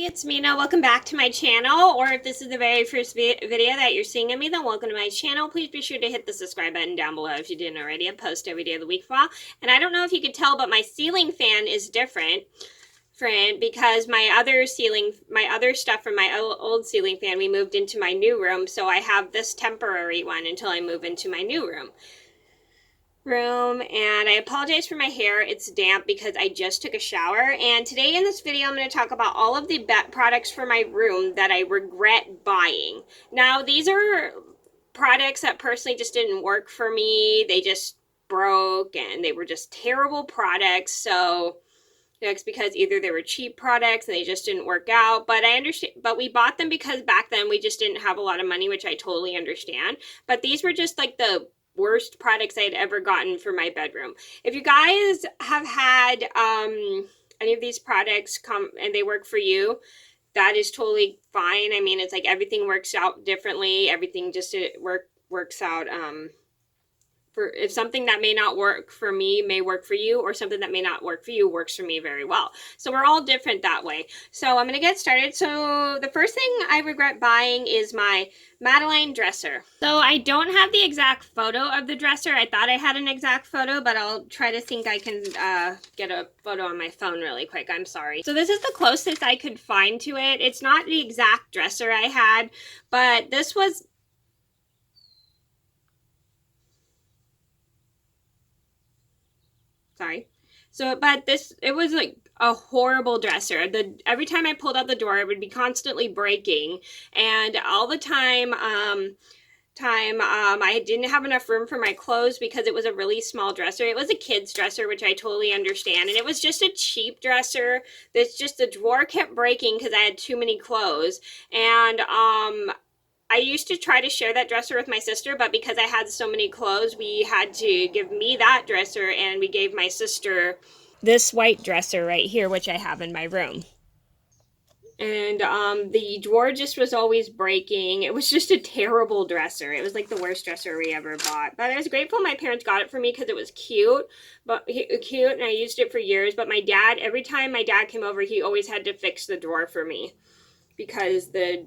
it's Mena. Welcome back to my channel, or if this is the very first video that you're seeing of me, then welcome to my channel. Please be sure to hit the subscribe button down below if you didn't already. I post every day of the week for all. And I don't know if you could tell, but my ceiling fan is different because my other stuff from my old ceiling fan, we moved into my new room, so I have this temporary one until I move into my new room. And I apologize for my hair. It's damp because I just took a shower. And today in this video, I'm going to talk about all of the products for my room that I regret buying. Now, these are products that personally just didn't work for me. They just broke and they were just terrible products. So it's because either they were cheap products and they just didn't work out. But I understand, but we bought them because back then we just didn't have a lot of money, which I totally understand. But these were just like the worst products I'd ever gotten for my bedroom. If you guys have had any of these products come and they work for you, that is totally fine. I mean, it's like everything works out differently. Everything just works out for if something that may not work for me may work for you, or something that may not work for you works for me very well. So we're all different that way. So I'm going to get started. So the first thing I regret buying is my Madeline dresser. So I don't have the exact photo of the dresser. I thought I had an exact photo, but I'll try to think I can get a photo on my phone really quick. I'm sorry. So this is the closest I could find to it. It's not the exact dresser I had, but this was... Sorry. So, but it was like a horrible dresser. Every time I pulled out the door, it would be constantly breaking, and all the time, I didn't have enough room for my clothes because it was a really small dresser. It was a kid's dresser, which I totally understand, and it was just a cheap dresser. That's just the drawer kept breaking because I had too many clothes, and I used to try to share that dresser with my sister, but because I had so many clothes, we had to give me that dresser, and we gave my sister this white dresser right here, which I have in my room. And the drawer just was always breaking. It was just a terrible dresser. It was like the worst dresser we ever bought. But I was grateful my parents got it for me because it was cute, and I used it for years. But my dad, every time my dad came over, he always had to fix the drawer for me because the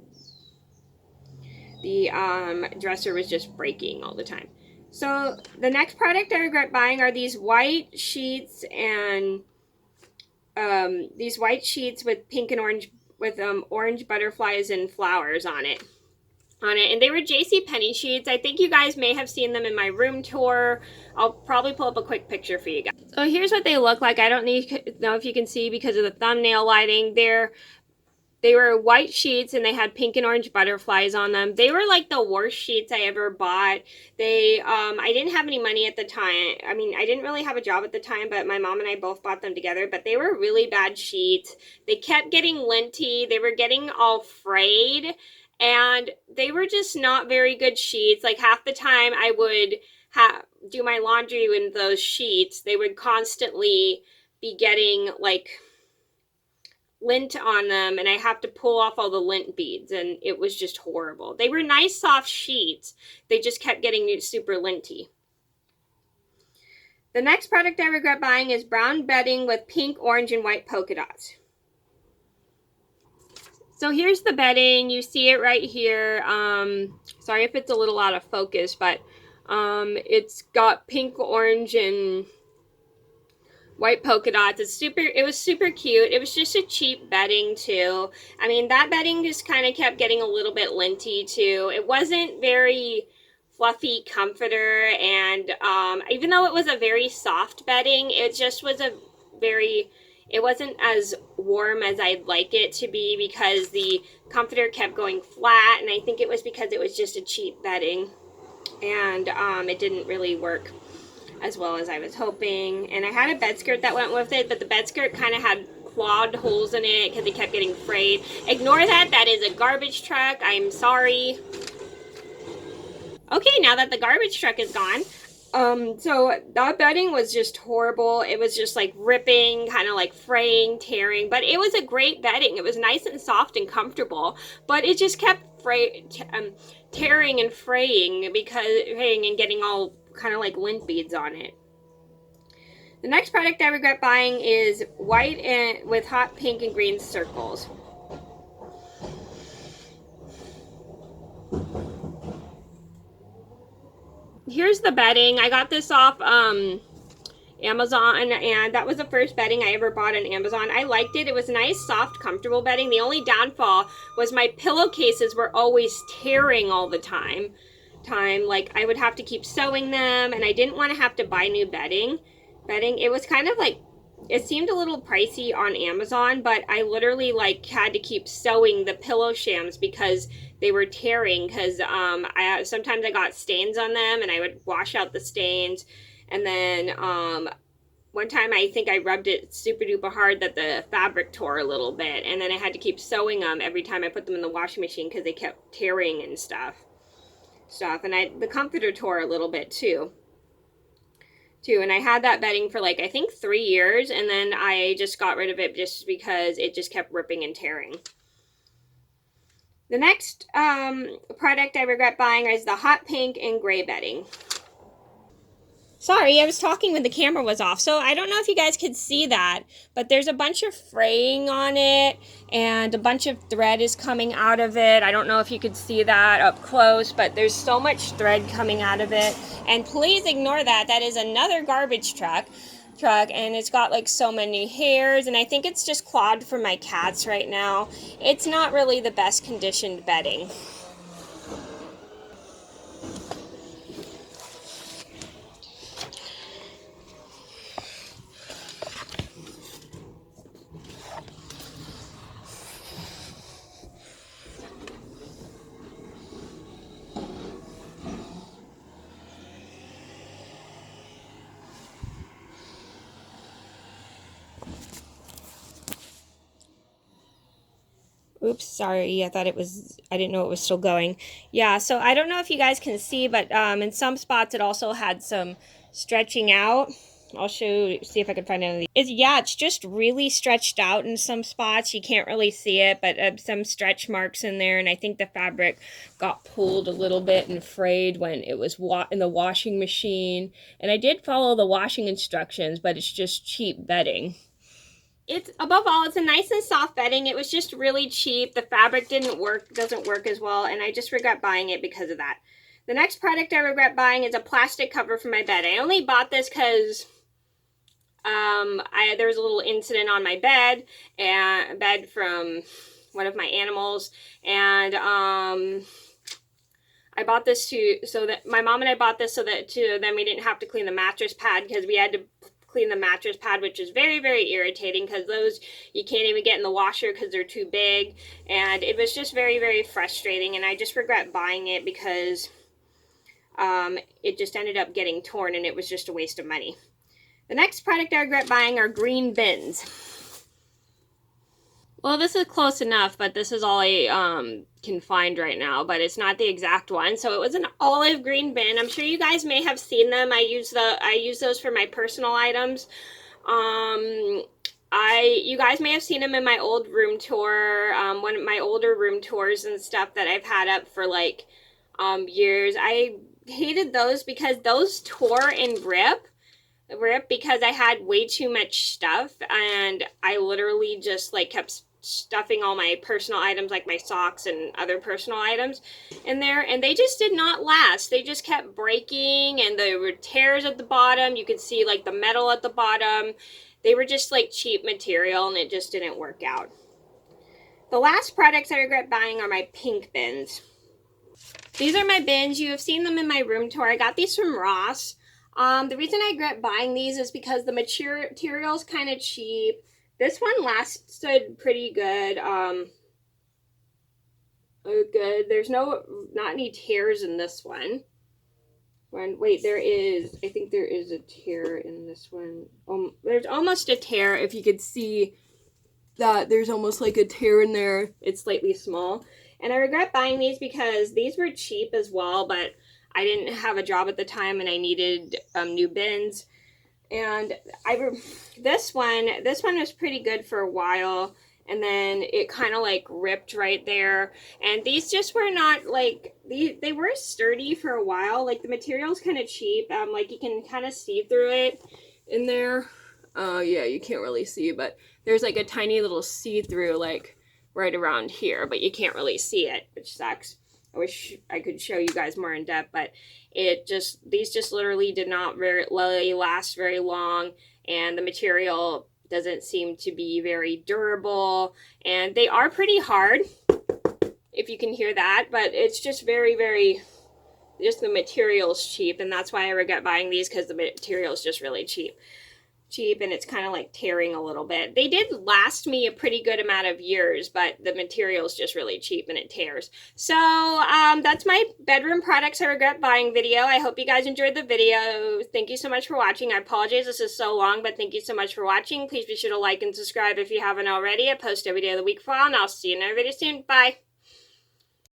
dresser was just breaking all the time. So the next product I regret buying are these white sheets, and these white sheets with pink and orange, with orange butterflies and flowers on it. And they were JCPenney sheets. I think you guys may have seen them in my room tour. I'll probably pull up a quick picture for you guys. So here's what they look like. I don't know if you can see because of the thumbnail lighting. They were white sheets, and they had pink and orange butterflies on them. They were like the worst sheets I ever bought. I didn't have any money at the time. I mean, I didn't really have a job at the time, but my mom and I both bought them together. But they were really bad sheets. They kept getting linty. They were getting all frayed, and they were just not very good sheets. Like half the time I would do my laundry in those sheets, they would constantly be getting like lint on them, and I have to pull off all the lint beads, and it was just horrible. They were nice soft sheets, they just kept getting super linty. The next product I regret buying is brown bedding with pink, orange, and white polka dots. So here's the bedding. You see it right here. Sorry if it's a little out of focus, but it's got pink, orange, and white polka dots. It was super cute. It was just a cheap bedding too. I mean, that bedding just kind of kept getting a little bit linty too. It wasn't very fluffy comforter, and even though it was a very soft bedding, it just was it wasn't as warm as I'd like it to be because the comforter kept going flat, and I think it was because it was just a cheap bedding, and it didn't really work as well as I was hoping. And I had a bed skirt that went with it, but the bed skirt kind of had clawed holes in it because it kept getting frayed. Ignore that. That is a garbage truck. I'm sorry. Okay, now that the garbage truck is gone, so that bedding was just horrible. It was just like ripping, kind of like fraying, tearing, but it was a great bedding. It was nice and soft and comfortable, but it just kept tearing and fraying and getting all kind of like lint beads on it. The next product I regret buying is white and with hot pink and green circles. here's the bedding. I got this off Amazon, and that was the first bedding I ever bought on Amazon. I liked it. It was nice, soft, comfortable bedding. The only downfall was my pillowcases were always tearing all the time. Like I would have to keep sewing them, and I didn't want to have to buy new bedding. It was kind of like, it seemed a little pricey on Amazon, but I literally like had to keep sewing the pillow shams because they were tearing, because sometimes I got stains on them and I would wash out the stains. And then one time I think I rubbed it super duper hard that the fabric tore a little bit, and then I had to keep sewing them every time I put them in the washing machine because they kept tearing and stuff. And the comforter tore a little bit too. And I had that bedding for like I think 3 years, and then I just got rid of it just because it just kept ripping and tearing. The next product I regret buying is the hot pink and gray bedding. Sorry, I was talking when the camera was off, so I don't know if you guys could see that, but there's a bunch of fraying on it, and a bunch of thread is coming out of it. I don't know if you could see that up close, but there's so much thread coming out of it. And please ignore that. That is another garbage truck, and it's got like so many hairs, and I think it's just clogged for my cats right now. It's not really the best conditioned bedding. Oops, sorry, I didn't know it was still going. Yeah, so I don't know if you guys can see, but in some spots it also had some stretching out. I'll see if I can find any of these. It's just really stretched out in some spots. You can't really see it, but some stretch marks in there, and I think the fabric got pulled a little bit and frayed when it was in the washing machine. And I did follow the washing instructions, but it's just cheap bedding. Above all, it's a nice and soft bedding. It was just really cheap. The fabric doesn't work as well, and I just regret buying it because of that. The next product I regret buying is a plastic cover for my bed. I only bought this because there was a little incident on my bed from one of my animals, and I bought this so that my mom and I bought this so that then we didn't have to clean the mattress pad, because we had to clean the mattress pad, which is very, very irritating, because those you can't even get in the washer because they're too big, and it was just very, very frustrating, and I just regret buying it because it just ended up getting torn, and it was just a waste of money. The next product I regret buying are green bins. Well, this is close enough, but this is all I can find right now, but it's not the exact one. So it was an olive green bin. I'm sure you guys may have seen them. I use those for my personal items. You guys may have seen them in my old room tour, one of my older room tours and stuff that I've had up for like years. I hated those because those tore and rip because I had way too much stuff, and I literally just like kept stuffing all my personal items, like my socks and other personal items in there, and they just did not last. They just kept breaking, and there were tears at the bottom. You could see like the metal at the bottom. They were just like cheap material, and it just didn't work out. The last products I regret buying are my pink bins. These are my bins. You have seen them in my room tour. I got these from Ross. The reason I regret buying these is because the material is kind of cheap. This one lasted pretty good. Good. There's not any tears in this one. Wait, I think there is a tear in this one. There's almost a tear. If you could see that, there's almost like a tear in there. It's slightly small. And I regret buying these because these were cheap as well, but I didn't have a job at the time, and I needed new bins. And this one was pretty good for a while, and then it kind of like ripped right there. And these just were not like, they were sturdy for a while. Like the material's kind of cheap. Like you can kind of see through it in there. Yeah, you can't really see, but there's like a tiny little see-through like right around here, but you can't really see it, which sucks. I wish I could show you guys more in depth, but these just literally did not really last very long, and the material doesn't seem to be very durable, and they are pretty hard, if you can hear that, but it's just very, just the material's cheap, and that's why I regret buying these, because the material's just really cheap, and it's kind of like tearing a little bit. They did last me a pretty good amount of years, but the material's just really cheap and it tears. So that's my bedroom products I regret buying video. I hope you guys enjoyed the video. Thank you so much for watching. I apologize this is so long, but thank you so much for watching. Please be sure to like and subscribe if you haven't already. I post every day of the week for all, and I'll see you in another video soon. Bye.